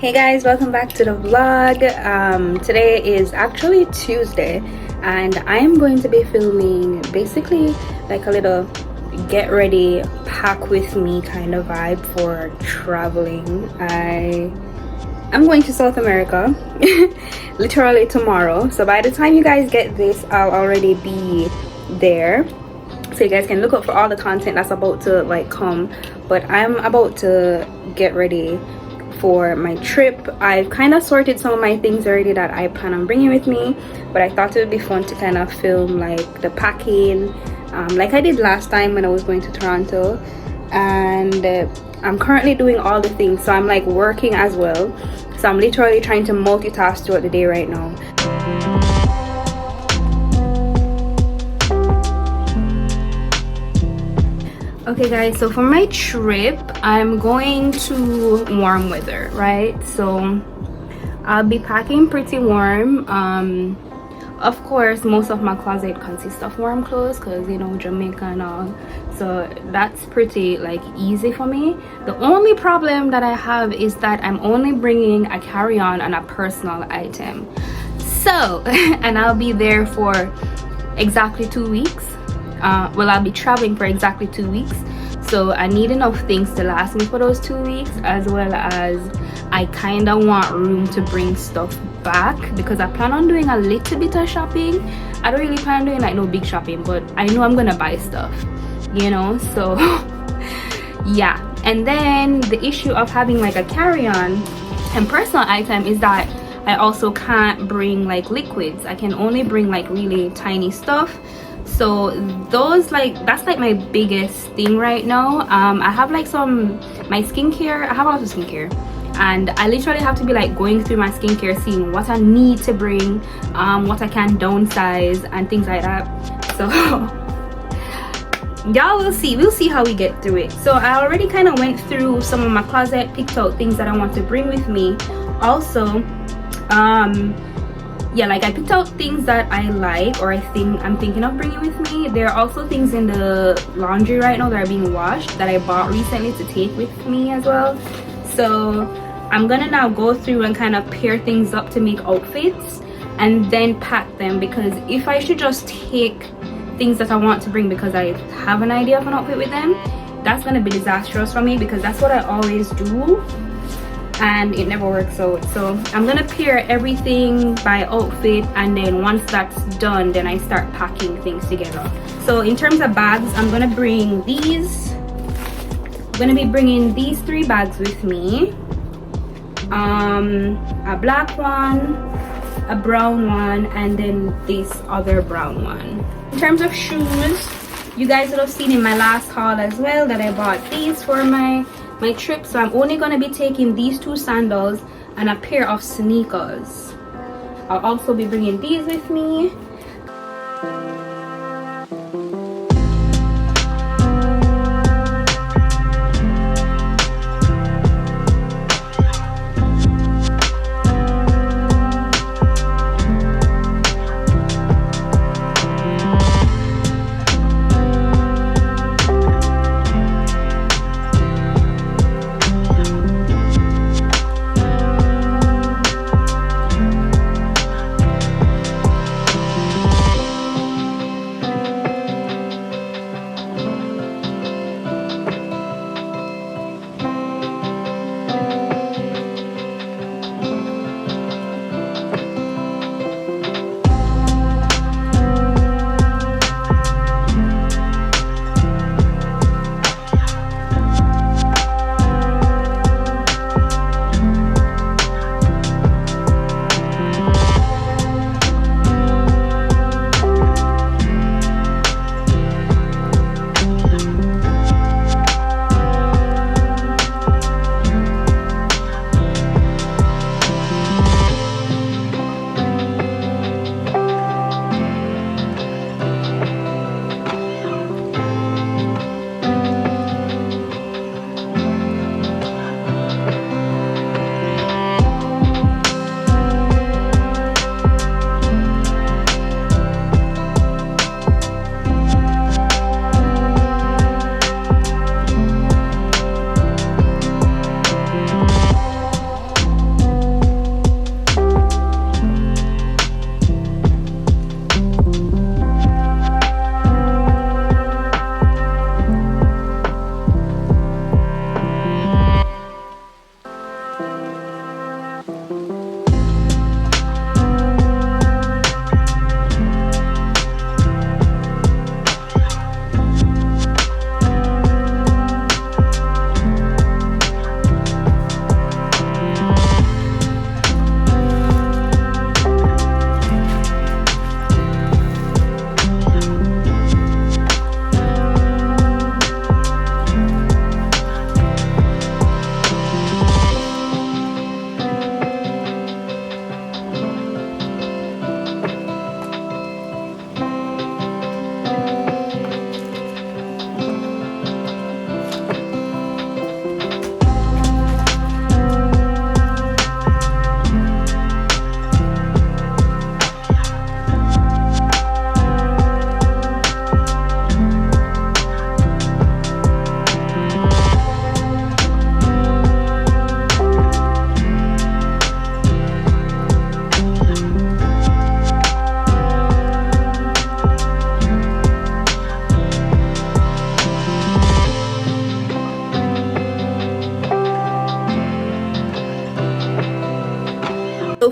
Hey guys, welcome back to the vlog. Today is actually Tuesday and I am going to be filming basically like a little get ready, pack with me kind of vibe for traveling. I'm going to South America literally tomorrow, so by the time you guys get this I'll already be there, so you guys can look up for all the content that's about to like come. But I'm about to get ready for my trip. I've kind of sorted some of my things already that I plan on bringing with me, but I thought it would be fun to kind of film like the packing, like I did last time when I was going to Toronto. And I'm currently doing all the things, so I'm like working as well, so I'm literally trying to multitask throughout the day right now. Okay guys, so for my trip I'm going to warm weather, right? So I'll be packing pretty warm. Of course most of my closet consists of warm clothes because, you know, Jamaica and all, so that's pretty like easy for me. The only problem that I have is that I'm only bringing a carry-on and a personal item, so and I'll be there for exactly 2 weeks. Well, I'll be traveling for exactly 2 weeks, so I need enough things to last me for those 2 weeks, as well as I kind of want room to bring stuff back because I plan on doing a little bit of shopping. I don't really plan on doing like no big shopping, but I know I'm gonna buy stuff, you know, so yeah. And then the issue of having like a carry-on and personal item is that I also can't bring like liquids. I can only bring like really tiny stuff. So those, like, that's like my biggest thing right now. I have like my skincare. I have a lot of skincare and I literally have to be like going through my skincare, seeing what I need to bring, what I can downsize and things like that. So y'all will see, we'll see how we get through it. So I already kind of went through some of my closet, picked out things that I want to bring with me. Also yeah, like I picked out things that I like or I'm thinking of bringing with me. There are also things in the laundry right now that are being washed that I bought recently to take with me as well. So I'm gonna now go through and kind of pair things up to make outfits and then pack them, because if I should just take things that I want to bring because I have an idea of an outfit with them, that's gonna be disastrous for me because that's what I always do and it never works out. So I'm gonna pair everything by outfit, and then once that's done, then I start packing things together. So in terms of bags, I'm gonna bring these. I'm gonna be bringing these 3 bags with me. A black one, a brown one, and then this other brown one. In terms of shoes, you guys would have seen in my last haul as well that I bought these for my trip, so I'm only going to be taking these 2 sandals and a pair of sneakers. I'll also be bringing these with me.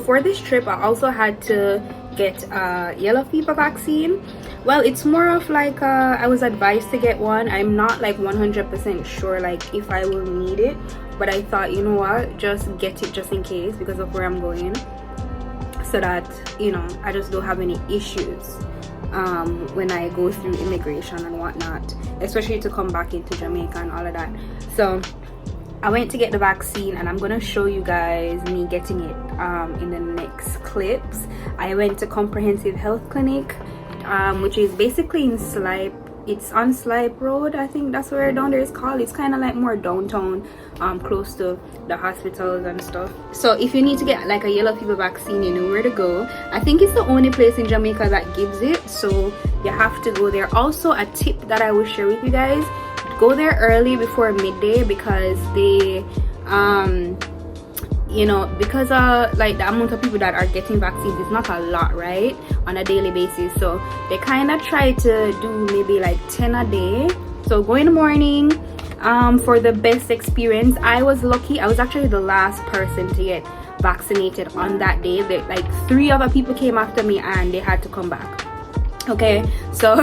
for this trip I also had to get a yellow fever vaccine. Well, it's more of like I was advised to get one. I'm not like 100% sure like if I will need it, but I thought, you know what, just get it just in case because of where I'm going, so that, you know, I just don't have any issues when I go through immigration and whatnot, especially to come back into Jamaica and all of that. So I went to get the vaccine, and I'm gonna show you guys me getting it in the next clips. I went to Comprehensive Health Clinic, which is basically in Slipe. It's on Slipe Road, I think that's where down there is called. It's kind of like more downtown, close to the hospitals and stuff. So if you need to get like a yellow fever vaccine, you know where to go. I think it's the only place in Jamaica that gives it, so you have to go there. Also, a tip that I will share with you guys: go there early before midday, because they you know, because like the amount of people that are getting vaccines is not a lot, right, on a daily basis. So they kind of try to do maybe like 10 a day. So go in the morning for the best experience. I was lucky, I was actually the last person to get vaccinated on that day. Like 3 other people came after me and they had to come back. Okay, so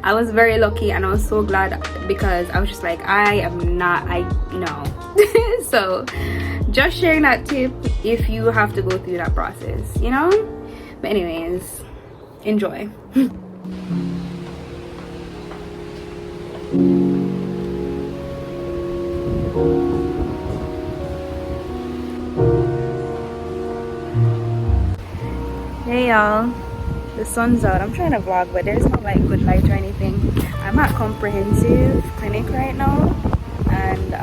I was very lucky, and I was so glad, because I was just like, I know. So just sharing that tip if you have to go through that process, you know. But anyways, enjoy. Hey y'all, the sun's out. I'm trying to vlog, but there's not like good light or anything. I'm at Comprehensive Clinic right now, and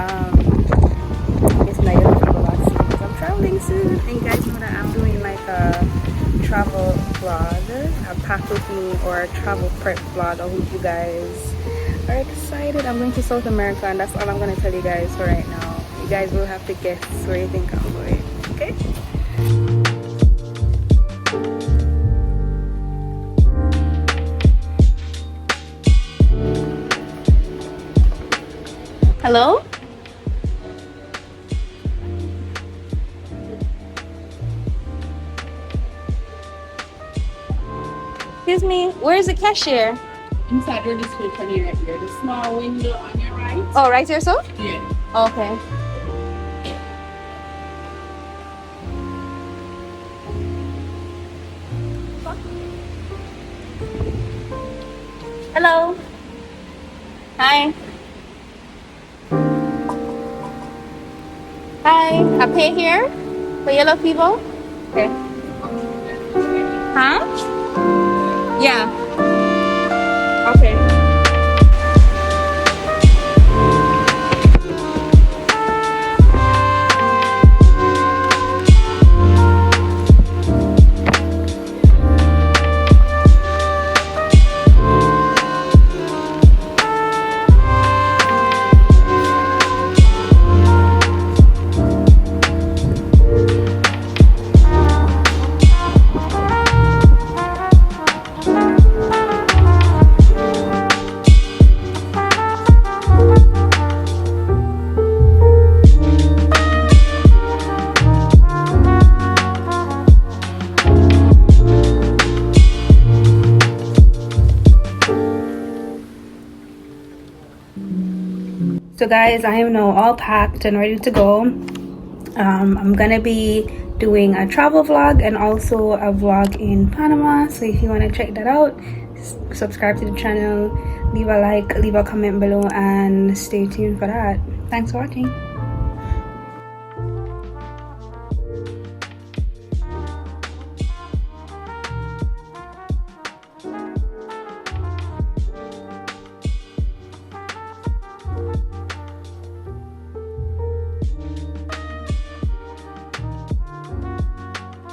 it's my yellow fever vaccine because I'm traveling soon. And you guys know that I'm doing like a travel vlog, a pack with me, or a travel prep vlog. I hope you guys are excited. I'm going to South America, and that's all I'm going to tell you guys for right now. You guys will have to guess where you think I'm going. Okay? Hello? Excuse me, where's the cashier? Inside your display panel right here, the small window on your right. Oh, right here, so? Yeah. Okay. Hello. Hi. Hi. I pay here for yellow fever? Okay. Huh? Yeah. Okay. So guys, I am now all packed and ready to go. I'm gonna be doing a travel vlog and also a vlog in Panama, so if you want to check that out, subscribe to the channel, leave a like, leave a comment below, and stay tuned for that. Thanks for watching.